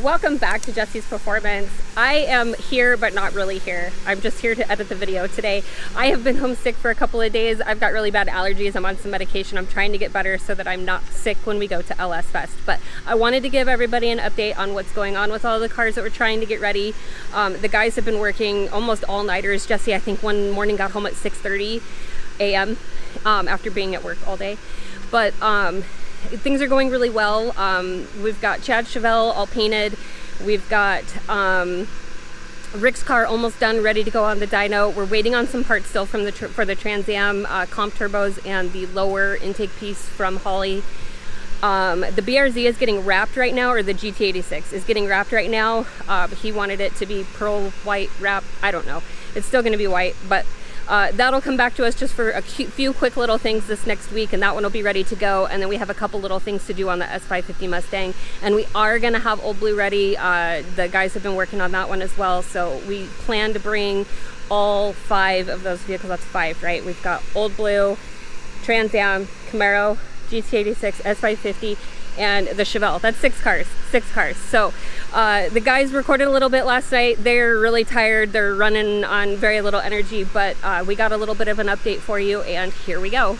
Welcome back to Jessie's Performance. I am here, but not really here. I'm just here to edit the video today. I have been homesick for a couple of days. I've got really bad allergies. I'm on some medication. I'm trying to get better so that I'm not sick when we go to LS Fest. But I wanted to give everybody an update on what's going on with all the cars that we're trying to get ready. The guys have been working almost all-nighters. Jessie, I think one morning got home at 6:30 a.m. After being at work all day. But things are going really well. We've got Chevelle all painted. We've got Rick's car almost done, ready to go on the dyno. We're waiting on some parts still from for the Trans Am comp turbos and the lower intake piece from Holley. The BRZ is getting wrapped right now, or the GT86 is getting wrapped right now. He wanted it to be pearl white wrap. I don't know. It's still going to be white, but that'll come back to us just for a few quick little things this next week, and that one will be ready to go. And then we have a couple little things to do on the S550 Mustang, and we are going to have Old Blue ready. The guys have been working on that one as well, so we plan to bring all 5 of those vehicles. That's 5, right? We've got Old Blue, Trans Am, Camaro, GT86, S550, and the Chevelle. That's 6 cars. So the guys recorded a little bit last night. They're really tired. They're running on very little energy, but we got a little bit of an update for you, and here we go.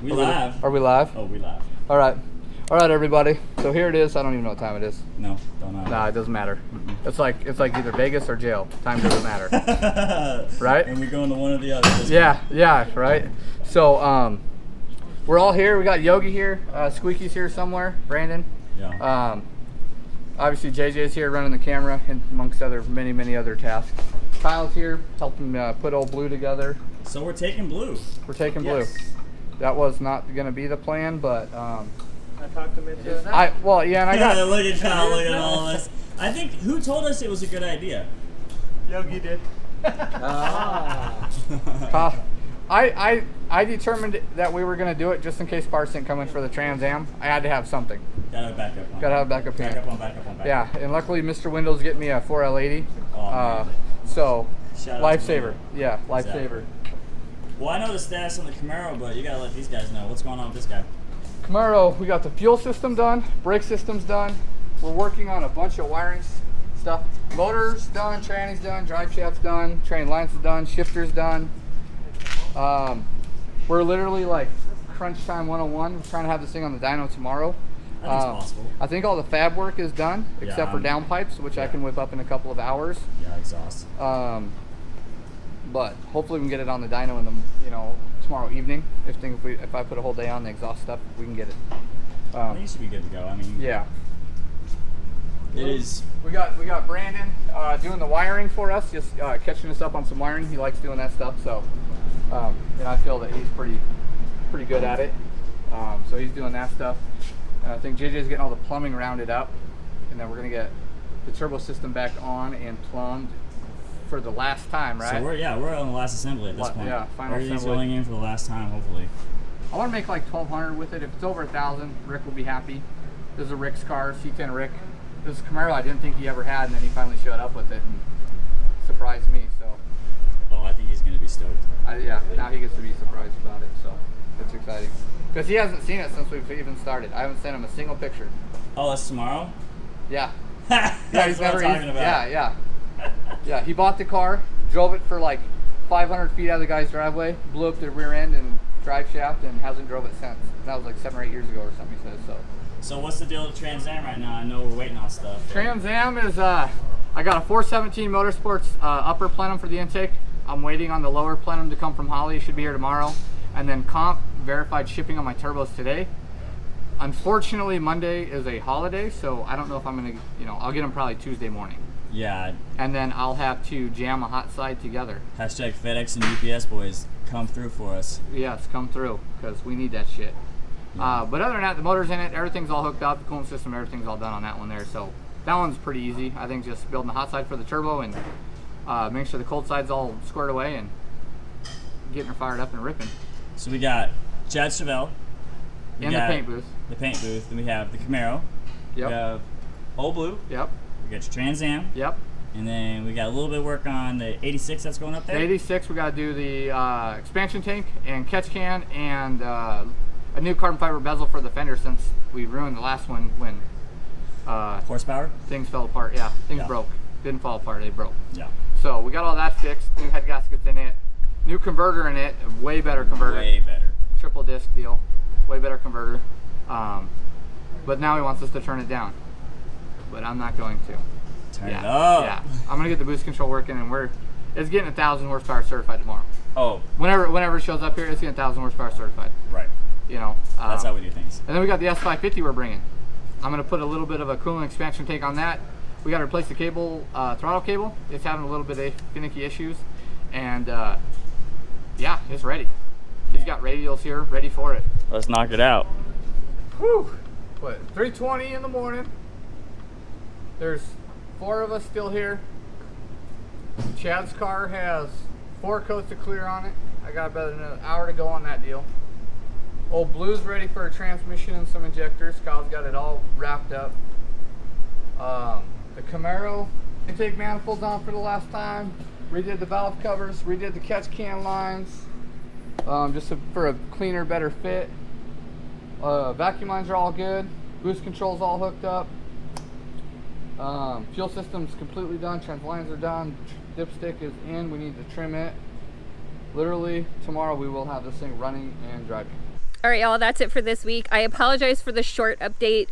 We live. Are we live? Oh, we live. All right, everybody. So here it is. I don't even know what time it is. No, don't know. Nah, it doesn't matter. It's like either Vegas or jail. Time doesn't matter, right? And we go into one or the other. Yeah, right. So we're all here. We got Yogi here. Squeaky's here somewhere. Brandon. Yeah. Obviously JJ's here running the camera, and amongst many other tasks. Kyle's here helping put Old Blue together. So we're taking blue. We're taking blue. That was not going to be the plan, but I talked him into it. and I got Look at Kyle, look at all this. I think, who told us it was a good idea? Yogi did. I determined that we were going to do it just in case parts didn't come in for the Trans Am. I had to have something. Gotta have backup on. Gotta have backup plan. Backup on. Yeah, and luckily Mr. Windows get me a 4L80. Oh, so shout out to lifesaver. Windows. Yeah, lifesaver. Exactly. Well, I know the status on the Camaro, but you gotta let these guys know what's going on with this guy. Camaro, we got the fuel system done, brake system's done. We're working on a bunch of wiring stuff. Motors done, tranny's done, drive shaft's done, train lines is done, shifter's done. We're literally like crunch time 101. We're trying to have this thing on the dyno tomorrow. I think it's possible. I think all the fab work is done, except for downpipes, which I can whip up in a couple of hours. Yeah, exhaust. But hopefully we can get it on the dyno in the tomorrow evening. If I put a whole day on the exhaust stuff, we can get it. I think it should be good to go. I mean, yeah. It is. We got Brandon doing the wiring for us, just catching us up on some wiring. He likes doing that stuff, so and I feel that he's pretty good at it. So he's doing that stuff, and I think JJ's getting all the plumbing rounded up, and then we're gonna get the turbo system back on and plumbed for the last time, right? So we're on the last assembly at this point. Yeah, final Everything's assembly. going in for the last time, hopefully. I want to make like 1,200 with it. If it's over 1,000, Rick will be happy. This is a Rick's car, C10 Rick. This is Camaro I didn't think he ever had, and then he finally showed up with it and surprised me. So. Oh, I think he's gonna be stoked. Yeah, now he gets to be surprised about it, so it's exciting. Because he hasn't seen it since we've even started. I haven't sent him a single picture. Oh, that's tomorrow? Yeah. That's he's what never. I'm talking about. Yeah. He bought the car, drove it for like 500 feet out of the guy's driveway, blew up the rear end and drive shaft, and hasn't drove it since. That was like 7 or 8 years ago or something. He says so. So what's the deal with Trans Am right now? I know we're waiting on stuff. Trans Am is I got a 417 Motorsports upper plenum for the intake. I'm waiting on the lower plenum to come from Holley. It should be here tomorrow. And then comp verified shipping on my turbos today. Unfortunately, Monday is a holiday, so I don't know if I'm gonna, I'll get them probably Tuesday morning. Yeah. And then I'll have to jam a hot side together. Hashtag FedEx and UPS boys, come through for us. Yes, come through, because we need that shit. Yeah. But other than that, the motor's in it, everything's all hooked up, the coolant system, everything's all done on that one there. So that one's pretty easy. I think just building the hot side for the turbo and making sure the cold side's all squared away and getting her fired up and ripping. So we got Chevelle. In the paint booth. The paint booth. Then we have the Camaro. Yep. We have Old Blue. Yep. We got your Trans Am. Yep. And then we got a little bit of work on the 86 that's going up there. The 86, we got to do the expansion tank and catch can and a new carbon fiber bezel for the fender since we ruined the last one when Horsepower? things fell apart. Yeah, things broke. Didn't fall apart, they broke. Yeah. So we got all that fixed. New head gaskets in it. New converter in it. A way better converter. Way better. Triple disc deal. Way better converter. But now he wants us to turn it down. But I'm not going to. Turn it up. Yeah, I'm gonna get the boost control working, and it's getting 1,000 horsepower certified tomorrow. Oh. Whenever it shows up here, it's getting 1,000 horsepower certified. Right. You know. That's how we do things. And then we got the S550 we're bringing. I'm gonna put a little bit of a coolant expansion tank on that. We got to replace the cable, throttle cable. It's having a little bit of finicky issues, and yeah, it's ready. He's got radials here, ready for it. Let's knock it out. Whew. What? 3:20 in the morning. There's 4 of us still here. Chad's car has 4 coats of clear on it. I got about an hour to go on that deal. Old Blue's ready for a transmission and some injectors. Kyle's got it all wrapped up. The Camaro intake manifolds on for the last time. Redid the valve covers, redid the catch can lines, just for a cleaner, better fit. Vacuum lines are all good. Boost controls all hooked up. Fuel system's completely done. Trans lines are done. Dipstick is in. We need to trim it. Literally tomorrow we will have this thing running and driving. All right, y'all, that's it for this week. I apologize for the short update.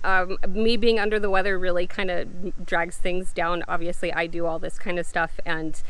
Me being under the weather really kind of drags things down. Obviously, I do all this kind of stuff, and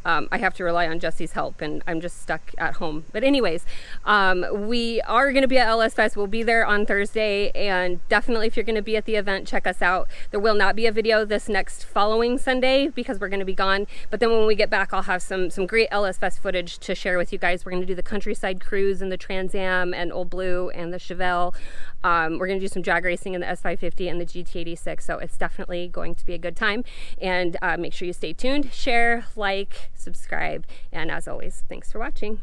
I have to rely on Jessie's help, and I'm just stuck at home. But anyways, we are going to be at LS Fest. We'll be there on Thursday, and definitely if you're going to be at the event, check us out. There will not be a video this next following Sunday because we're going to be gone. But then when we get back, I'll have some great LS Fest footage to share with you guys. We're going to do the countryside cruise and the Trans Am and Old Blue and the Chevelle. We're going to do some drag racing in the S550 and the GT86. So it's definitely going to be a good time. And make sure you stay tuned, share, like, subscribe, and as always, thanks for watching.